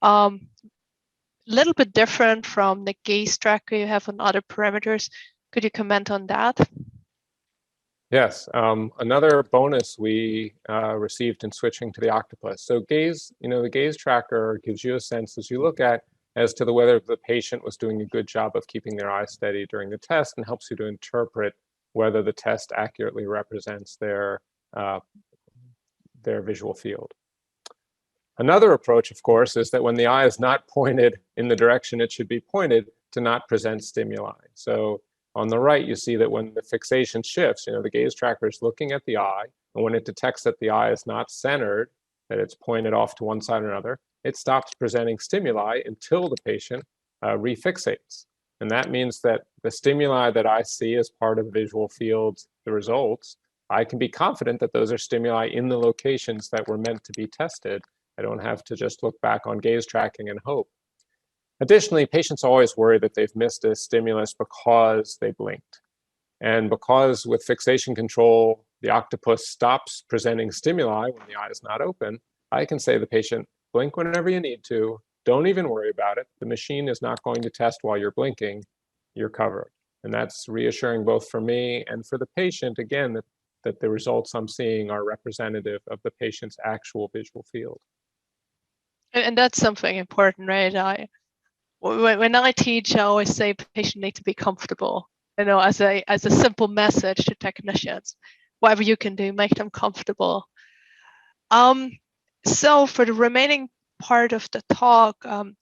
Little bit different from the gaze tracker you have on other parameters. Could you comment on that? Yes, another bonus we received in switching to the Octopus. So gaze, the gaze tracker gives you a sense as you look at as to whether the patient was doing a good job of keeping their eye steady during the test, and helps you to interpret whether the test accurately represents their visual field. Another approach, of course, is that when the eye is not pointed in the direction it should be pointed, to not present stimuli. So on the right, you see that when the fixation shifts, the gaze tracker is looking at the eye, and when it detects that the eye is not centered, that it's pointed off to one side or another, it stops presenting stimuli until the patient refixates. And that means that the stimuli that I see as part of the visual fields, the results, I can be confident that those are stimuli in the locations that were meant to be tested. I don't have to just look back on gaze tracking and hope. Additionally, patients always worry that they've missed a stimulus because they blinked. And because with fixation control, the Octopus stops presenting stimuli when the eye is not open, I can say to the patient, blink whenever you need to, don't even worry about it. The machine is not going to test while you're blinking, you're covered. And that's reassuring both for me and for the patient, again, that the results I'm seeing are representative of the patient's actual visual field. And that's something important, right? when I teach, I always say patient need to be comfortable, as a simple message to technicians. Whatever you can do, make them comfortable. So for the remaining part of the talk, do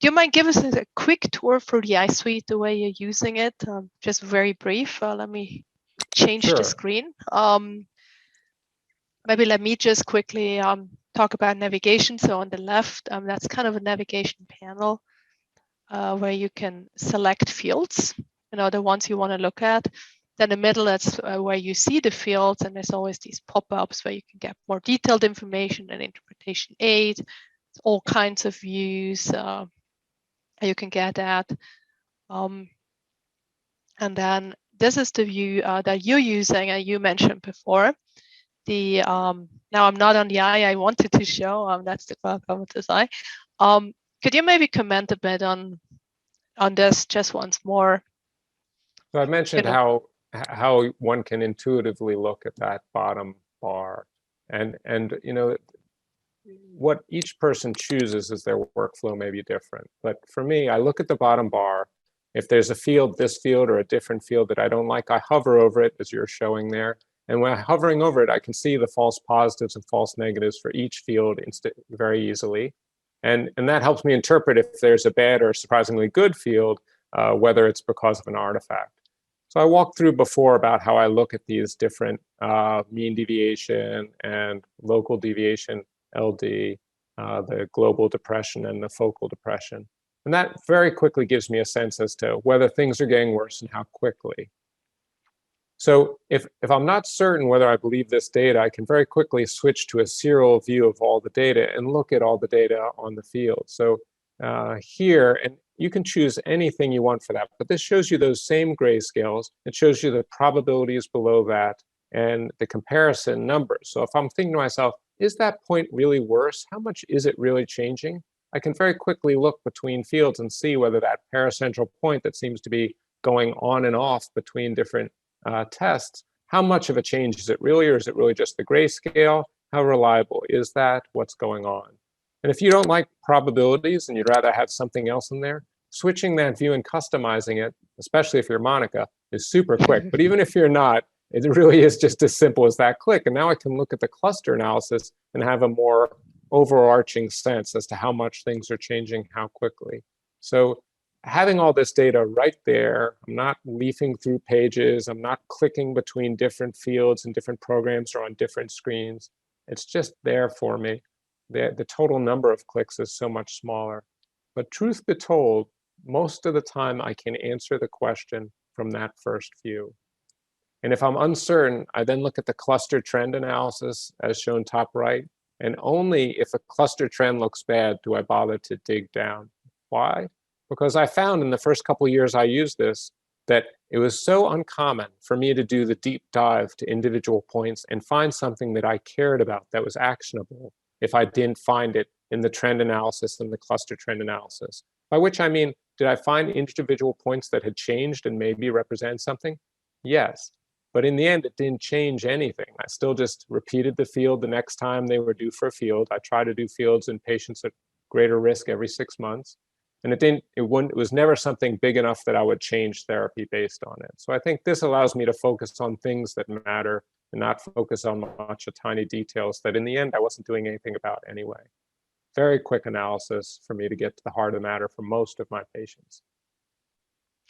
you mind giving us a quick tour through the EyeSuite, the way you're using it? Just very brief. Let me change the screen. Maybe let me just quickly talk about navigation. So on the left, that's kind of a navigation panel where you can select fields, the ones you want to look at. Then the middle, that's where you see the fields, and there's always these pop-ups where you can get more detailed information and interpretation aid, all kinds of views you can get at. And then this is the view that you're using, and you mentioned before. The now I'm not on the eye I wanted to show. That's the glaucoma eye. Could you maybe comment a bit on this just once more? So I mentioned how one can intuitively look at that bottom bar, and what each person chooses as their workflow may be different. But for me, I look at the bottom bar. If there's a field, this field, or a different field that I don't like, I hover over it as you're showing there. And when I'm hovering over it, I can see the false positives and false negatives for each field very easily. And that helps me interpret if there's a bad or surprisingly good field, whether it's because of an artifact. So I walked through before about how I look at these different mean deviation and local deviation, LD, the global depression and the focal depression. And that very quickly gives me a sense as to whether things are getting worse and how quickly. So if I'm not certain whether I believe this data, I can very quickly switch to a serial view of all the data and look at all the data on the field. So here, and you can choose anything you want for that, but this shows you those same grayscales. It shows you the probabilities below that and the comparison numbers. So if I'm thinking to myself, is that point really worse? How much is it really changing? I can very quickly look between fields and see whether that paracentral point that seems to be going on and off between different tests, how much of a change is it really, or is it really just the grayscale? How reliable is that? What's going on? And if you don't like probabilities and you'd rather have something else in there, switching that view and customizing it, especially if you're Monika, is super quick. But even if you're not, it really is just as simple as that click. And now I can look at the cluster analysis and have a more overarching sense as to how much things are changing, how quickly. So having all this data right there, I'm not leafing through pages, I'm not clicking between different fields and different programs or on different screens. It's just there for me. The total number of clicks is so much smaller. But truth be told, most of the time I can answer the question from that first view. And if I'm uncertain, I then look at the cluster trend analysis as shown top right. And only if a cluster trend looks bad do I bother to dig down. Why? Because I found in the first couple of years I used this that it was so uncommon for me to do the deep dive to individual points and find something that I cared about that was actionable if I didn't find it in the trend analysis and the cluster trend analysis. By which I mean, did I find individual points that had changed and maybe represent something? Yes. But in the end, it didn't change anything. I still just repeated the field the next time they were due for a field. I try to do fields in patients at greater risk every 6 months. And it was never something big enough that I would change therapy based on it. So I think this allows me to focus on things that matter and not focus on much of tiny details that in the end I wasn't doing anything about anyway. Very quick analysis for me to get to the heart of the matter for most of my patients.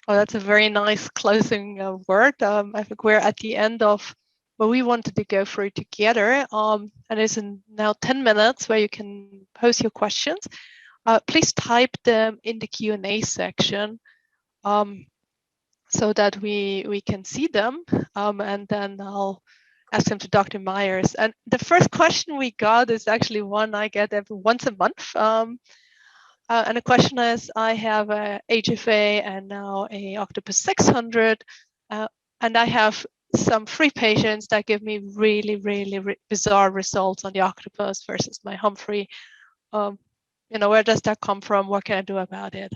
Well, that's a very nice closing word. I think we're at the end of what we wanted to go through together. And it's now 10 minutes where you can post your questions. Please type them in the Q&A section so that we can see them, and then I'll ask them to Dr. Myers. And the first question we got is actually one I get once a month. And the question is, I have a HFA and now a Octopus 600, and I have some free patients that give me really bizarre results on the Octopus versus my Humphrey. Where does that come from? What can I do about it?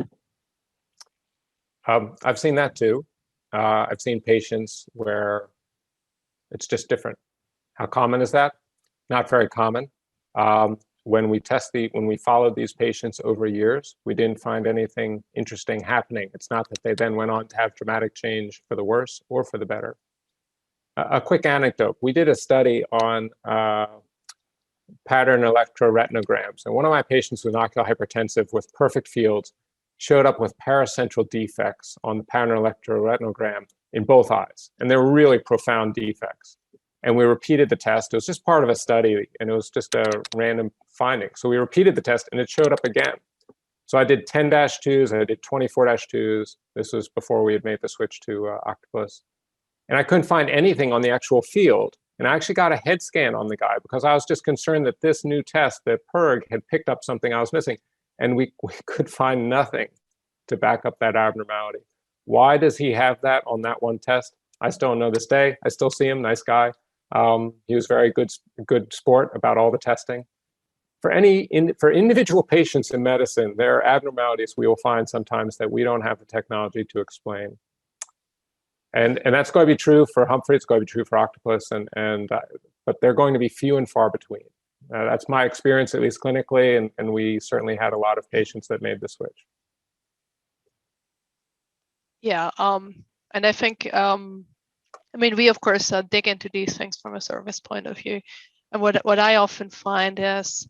I've seen that too. I've seen patients where it's just different. How common is that? Not very common. when we followed these patients over years, we didn't find anything interesting happening. It's not that they then went on to have dramatic change for the worse or for the better. A quick anecdote. We did a study on pattern electroretinograms. And one of my patients with ocular hypertensive with perfect fields showed up with paracentral defects on the pattern electroretinogram in both eyes. And they were really profound defects. And we repeated the test. It was just part of a study, and it was just a random finding. So we repeated the test, and it showed up again. So I did 10-2s, I did 24-2s. This was before we had made the switch to Octopus. And I couldn't find anything on the actual field. And I actually got a head scan on the guy because I was just concerned that this new test, the PERG, had picked up something I was missing. And we could find nothing to back up that abnormality. Why does he have that on that one test? I still don't know this day. I still see him, nice guy. He was very good sport about all the testing. For individual patients in medicine, there are abnormalities we will find sometimes that we don't have the technology to explain. And that's going to be true for Humphrey, it's going to be true for Octopus, but they're going to be few and far between. That's my experience, at least clinically, and we certainly had a lot of patients that made the switch. Yeah, and I think, I mean, we of course dig into these things from a service point of view. And what I often find is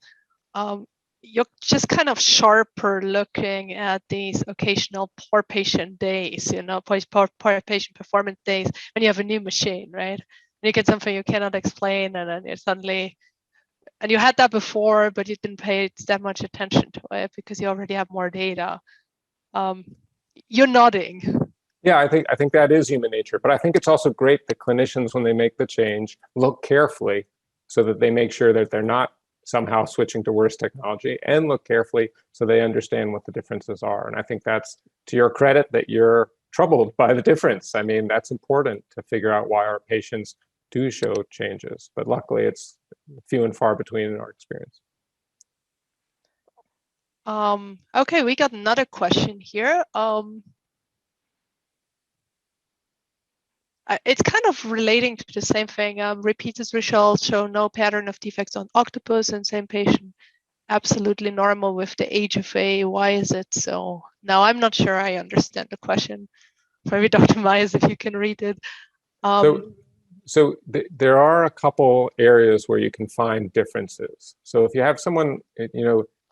you're just kind of sharper looking at these occasional poor patient days, poor patient performance days when you have a new machine, right? And you get something you cannot explain, and then you suddenly, and you had that before, but you didn't pay that much attention to it because you already have more data. You're nodding. Yeah, I think that is human nature, but I think it's also great that clinicians, when they make the change, look carefully so that they make sure that they're not somehow switching to worse technology, and look carefully so they understand what the differences are. And I think that's to your credit that you're troubled by the difference. I mean, that's important to figure out why our patients do show changes, but luckily it's few and far between in our experience. Okay, we got another question here. It's kind of relating to the same thing. Repeated results show no pattern of defects on Octopus, and same patient absolutely normal with the age of A. Why is it so? Now, I'm not sure I understand the question. Maybe Dr. Myers, if you can read it. So there are a couple areas where you can find differences. So if you have someone,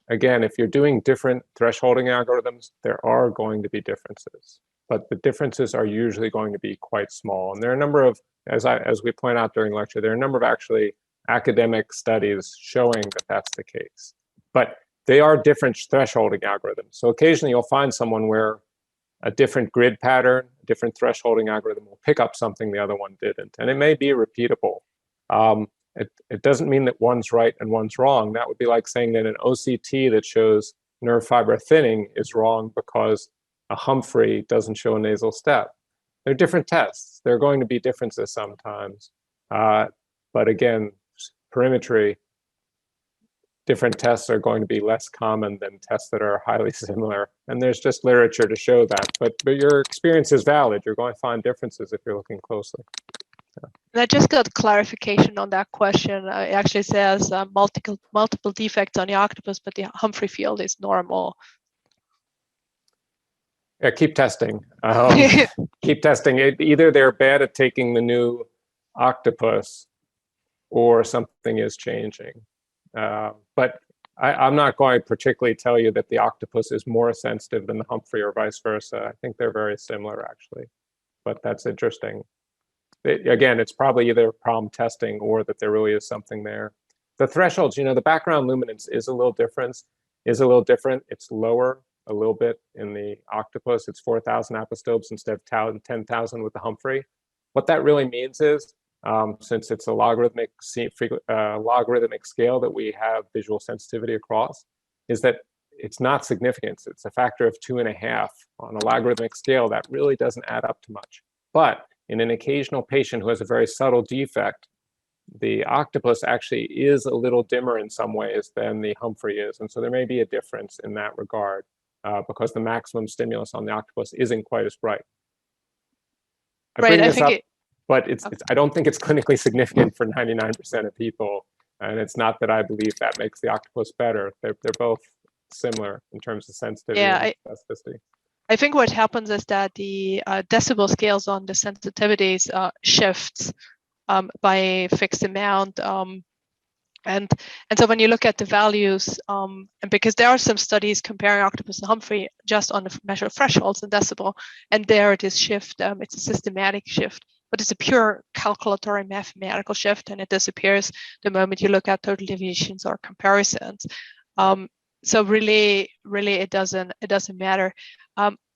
again, if you're doing different thresholding algorithms, there are going to be differences. But the differences are usually going to be quite small. And there are a number of, as we point out during lecture, there are a number of actually academic studies showing that that's the case. But they are different thresholding algorithms. So occasionally you'll find someone where a different grid pattern, a different thresholding algorithm will pick up something the other one didn't. And it may be repeatable. It doesn't mean that one's right and one's wrong. That would be like saying that an OCT that shows nerve fiber thinning is wrong because a Humphrey doesn't show a nasal step. They're different tests. There are going to be differences sometimes. But again, perimetry, different tests are going to be less common than tests that are highly similar. And there's just literature to show that. But your experience is valid. You're going to find differences if you're looking closely. Yeah. And I just got clarification on that question. It actually says multiple defects on the Octopus, but the Humphrey field is normal. Yeah, keep testing. Keep testing. Either they're bad at taking the new Octopus, or something is changing. But I'm not going to particularly tell you that the Octopus is more sensitive than the Humphrey or vice versa. I think they're very similar, actually. But that's interesting. Again, it's probably either problem testing or that there really is something there. The thresholds, the background luminance is a little different. It's lower a little bit in the Octopus. It's 4,000 apostopes instead of 10,000 with the Humphrey. What that really means is, since it's a logarithmic scale that we have visual sensitivity across, is that it's not significant. It's a factor of 2.5 on a logarithmic scale. That really doesn't add up to much. But in an occasional patient who has a very subtle defect, the Octopus actually is a little dimmer in some ways than the Humphrey is. And so there may be a difference in that regard because the maximum stimulus on the Octopus isn't quite as bright. I bring this up, but I don't think it's clinically significant for 99% of people. And it's not that I believe that makes the Octopus better. They're both similar in terms of sensitivity and specificity. I think what happens is that the decibel scales on the sensitivities shifts by a fixed amount. And so when you look at the values, and because there are some studies comparing Octopus and Humphrey just on the measure of thresholds and decibel, and there it is shift, it's a systematic shift, but it's a pure calculatory mathematical shift, and it disappears the moment you look at total deviations or comparisons. So really, it doesn't matter.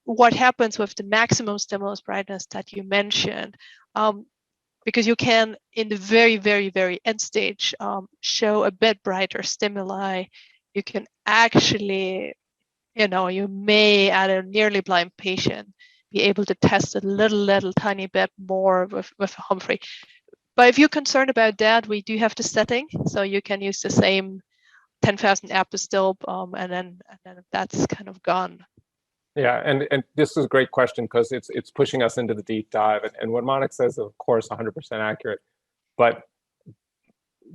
What happens with the maximum stimulus brightness that you mentioned, because you can, in the very, very, very end stage, show a bit brighter stimuli. You can actually, you may, at a nearly blind patient, be able to test a little tiny bit more with Humphrey. But if you're concerned about that, we do have the setting, so you can use the same 10,000 apostille, and then that's kind of gone. Yeah, and this is a great question because it's pushing us into the deep dive. And what Monika says, of course, 100% accurate. But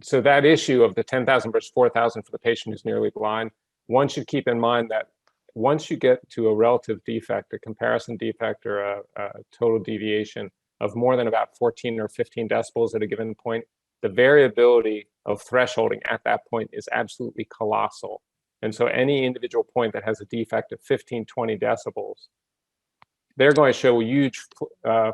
so that issue of the 10,000 versus 4,000 for the patient who's nearly blind, one should keep in mind that once you get to a relative defect, a comparison defect, or a total deviation of more than about 14 or 15 decibels at a given point, the variability of thresholding at that point is absolutely colossal. And so any individual point that has a defect of 15, 20 decibels, they're going to show huge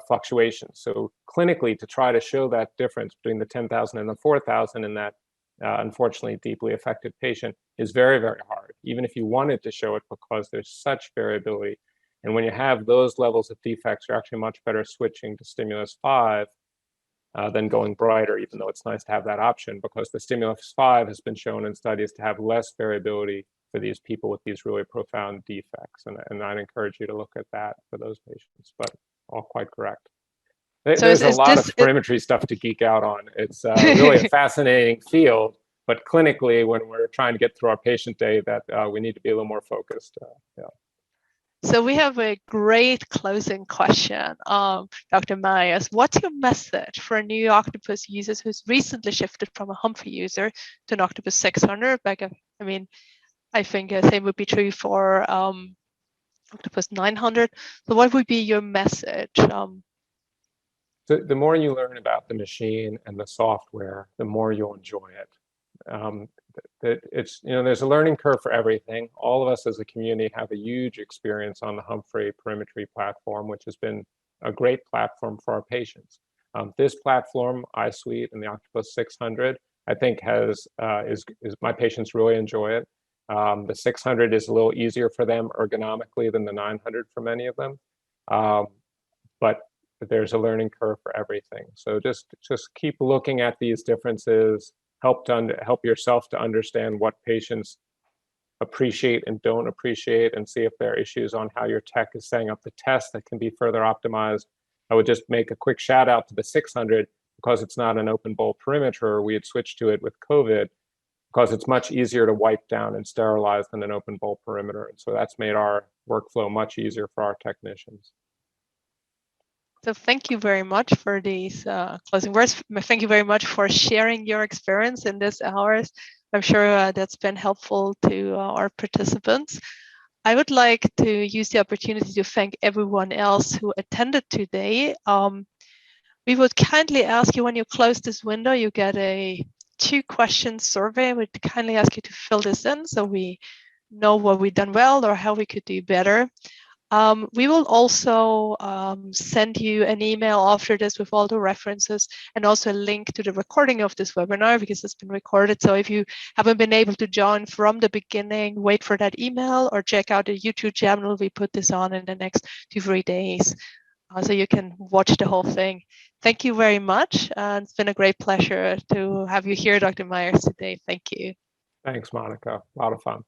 fluctuations. So clinically, to try to show that difference between the 10,000 and the 4,000 in that unfortunately deeply affected patient is very, very hard, even if you wanted to show it, because there's such variability. And when you have those levels of defects, you're actually much better switching to stimulus 5 than going brighter, even though it's nice to have that option, because the stimulus 5 has been shown in studies to have less variability for these people with these really profound defects. And I'd encourage you to look at that for those patients, but all quite correct. So there's a lot of perimetry stuff to geek out on. It's really a fascinating field, but clinically, when we're trying to get through our patient day, that we need to be a little more focused. Yeah. So we have a great closing question. Dr. Myers, what's your message for new Octopus users who's recently shifted from a Humphrey user to an Octopus 600? I think the same would be true for Octopus 900. So what would be your message? So the more you learn about the machine and the software, the more you'll enjoy it. There's a learning curve for everything. All of us as a community have a huge experience on the Humphrey Perimetry platform, which has been a great platform for our patients. This platform, EyeSuite and the Octopus 600, I think my patients really enjoy it. The 600 is a little easier for them ergonomically than the 900 for many of them, but there's a learning curve for everything. So just keep looking at these differences. Help yourself to understand what patients appreciate and don't appreciate, and see if there are issues on how your tech is setting up the test that can be further optimized. I would just make a quick shout out to the 600 because it's not an open bowl perimeter. We had switched to it with COVID because it's much easier to wipe down and sterilize than an open bowl perimeter. And so that's made our workflow much easier for our technicians. So thank you very much for these closing words. Thank you very much for sharing your experience in this hours. I'm sure that's been helpful to our participants. I would like to use the opportunity to thank everyone else who attended today. We would kindly ask you, when you close this window, you get a 2-question survey. We'd kindly ask you to fill this in so we know what we've done well or how we could do better. We will also send you an email after this with all the references and also a link to the recording of this webinar, because it's been recorded. So if you haven't been able to join from the beginning, wait for that email or check out the YouTube channel. We put this on in the next 2-3 days, so you can watch the whole thing. Thank you very much. It's been a great pleasure to have you here, Dr. Myers, today. Thank you. Thanks, Monika. A lot of fun.